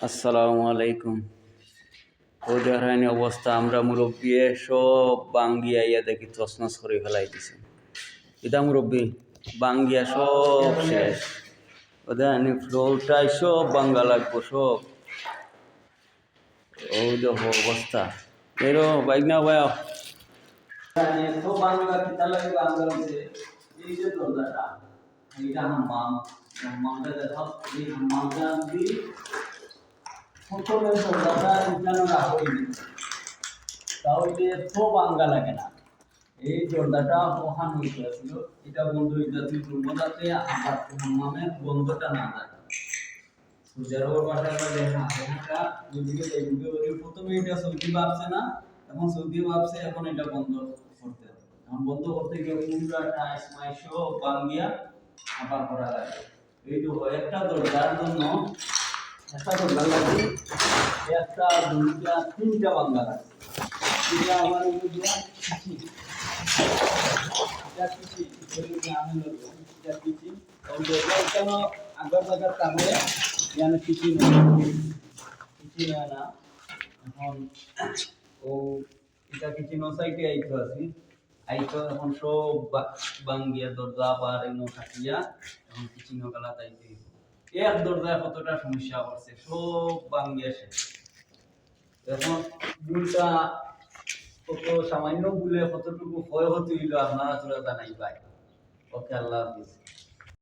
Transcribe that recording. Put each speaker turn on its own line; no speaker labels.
আসসালামু আলাইকুম। ওদের হয়নি অবস্থা, আমরা মুরব্বী সব বাঙ্গিয়া ইয়া দেখি তছনছ করে ফেলাই দিছে। এটা মুরব্বী বাঙ্গিয়া সব শেষ। ওদের হয়নি ফ্লোরটাই সব বাঙ্গা লাগবো সব। ও দেখো অবস্থা এরো বাইক না ভাই তো বাংলা কিতা লাগে বাংলা হচ্ছে এই যে দরজাটা এইটা হাম্মামটা দেখো এই হাম্মামটা দি প্রথমে দরজাটা উঠানো রাখি তাহলে তো বাঙ্গা লাগে না। এই দরজাটা ওখান হইতেছিল, এটা বন্ধ হইতেছিল পূর্বদাতে আবার হাম্মামের বন্ধটা না যায়। সুজারোর বাসায় দেখা ওইদিকে এইদিকে ওই প্রথমে এটা সৌদি ভাবছে না, এখন সৌদি ভাবছে এখন এটা বন্ধ করতে হবে। এখন বন্ধ করতে গিয়ে পুরো টাইস মাইস সব বাঙ্গিয়া আবার করা লাগে। এই তো একটা দরজার জন্য একটা দরজা লাগে, একটা দুইটা তিনটা বাঙ্গা লাগে। এটা আমার এটা কিছু আমি এটা কিছু কেন আগর জায়গার কামে ইয়ানে কিছু না এখন ও এটা কিছু সাইডে আইতো আছি আইতো এখন সব বাঙ্গিয়া দরজা আবার এমন থাকিয়া এখন কিছু নগালা তাইতে এক দরজায় কতটা সমস্যা করছে সব বাঙ্গিয়া শেষ। এখন দুইটা কত সামান্য বলে কতটুকু ক্ষয় হতে হইল আপনারা তোরা জানাই পাই। ওকে, আল্লাহ হাফিজ।